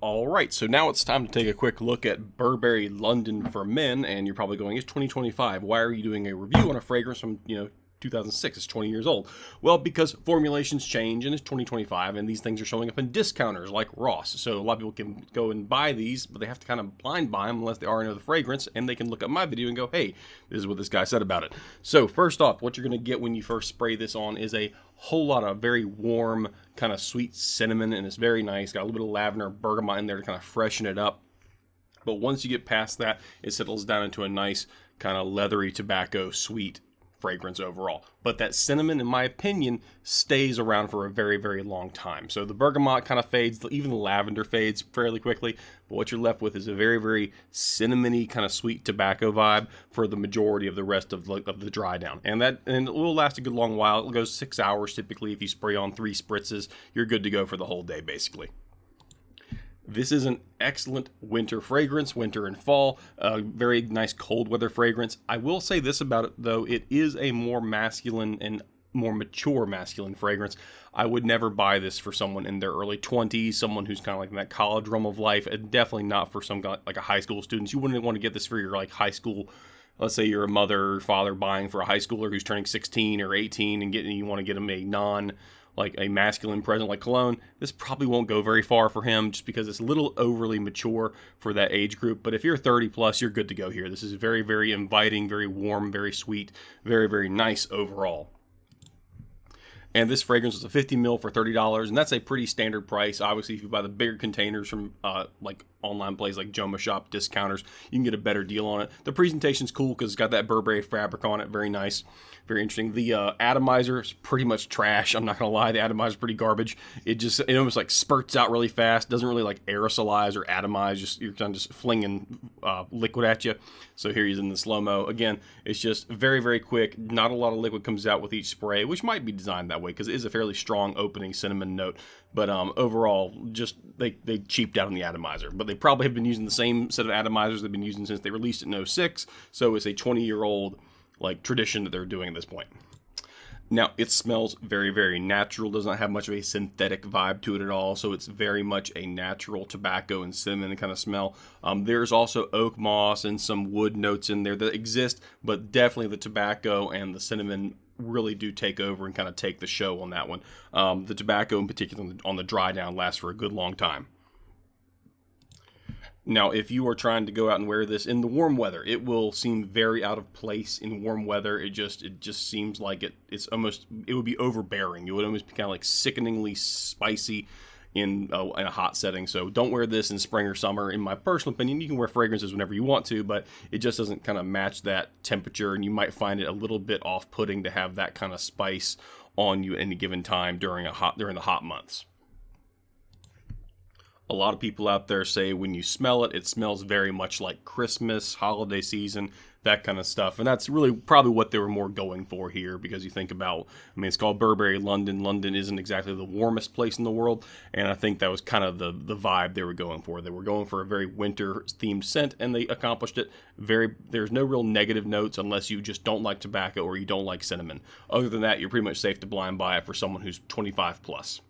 All right, so now it's time to take a quick look at Burberry London for Men, and you're probably going, it's 2025. Why are you doing a review on a fragrance from, 2006? It's 20 years old. Well, because formulations change and it's 2025, and these things are showing up in discounters like Ross. So a lot of people can go and buy these, but they have to kind of blind buy them unless they already know the fragrance, and they can look up my video and go, hey, this is what this guy said about it. So first off, what you're going to get when you first spray this on is a whole lot of very warm, kind of sweet cinnamon, and it's very nice. Got a little bit of lavender, bergamot in there to kind of freshen it up. But once you get past that, it settles down into a nice kind of leathery tobacco sweet fragrance overall. But that cinnamon, in my opinion, stays around for a very, very long time. So the bergamot kind of fades, even the lavender fades fairly quickly, but what you're left with is a very, very cinnamony kind of sweet tobacco vibe for the majority of the rest of the dry down. And it will last a good long while. It goes 6 hours typically. If you spray on 3 spritzes, you're good to go for the whole day basically. This is an excellent winter fragrance, winter and fall, very nice cold weather fragrance. I will say this about it though, it is a more masculine and more mature masculine fragrance. I would never buy this for someone in their early 20s, someone who's kind of like in that college realm of life, and definitely not for some guy like a high school student. You wouldn't want to get this for your like high school. Let's say you're a mother or father buying for a high schooler who's turning 16 or 18 and you want to get them like a masculine present like cologne. This probably won't go very far for him just because it's a little overly mature for that age group. But if you're 30 plus, you're good to go here. This is very, very inviting, very warm, very sweet, very, very nice overall. And this fragrance was a 50 ml for $30, and that's a pretty standard price. Obviously, if you buy the bigger containers from like online places like Joma Shop, discounters, you can get a better deal on it. The presentation's cool because it's got that Burberry fabric on it. Very nice, very interesting. The atomizer is pretty much trash. I'm not gonna lie, the atomizer is pretty garbage. It almost like spurts out really fast. Doesn't really like aerosolize or atomize. You're kind of just flinging liquid at you. So here he's in the slow mo. Again, it's just very, very quick. Not a lot of liquid comes out with each spray, which might be designed that way because it is a fairly strong opening cinnamon note. But overall, just they cheaped out on the atomizer. But they probably have been using the same set of atomizers they've been using since they released it in '06. So it's a 20-year-old like tradition that they're doing at this point. Now, it smells very, very natural. Does not have much of a synthetic vibe to it at all. So it's very much a natural tobacco and cinnamon kind of smell. There's also oak moss and some wood notes in there that exist, but definitely the tobacco and the cinnamon really do take over and kind of take the show on that one. The tobacco in particular on the dry down lasts for a good long time. Now, if you are trying to go out and wear this in the warm weather, it will seem very out of place in warm weather. It just seems like it would be overbearing. It would almost be kind of like sickeningly spicy in a hot setting. So don't wear this in spring or summer. In my personal opinion, you can wear fragrances whenever you want to, but it just doesn't kind of match that temperature, and you might find it a little bit off-putting to have that kind of spice on you at any given time during the hot months. A lot of people out there say when you smell it, it smells very much like Christmas, holiday season, that kind of stuff. And that's really probably what they were more going for here, because you think about, it's called Burberry London. London isn't exactly the warmest place in the world, and I think that was kind of the vibe they were going for. They were going for a very winter-themed scent, and they accomplished it. There's no real negative notes unless you just don't like tobacco or you don't like cinnamon. Other than that, you're pretty much safe to blind buy it for someone who's 25 plus.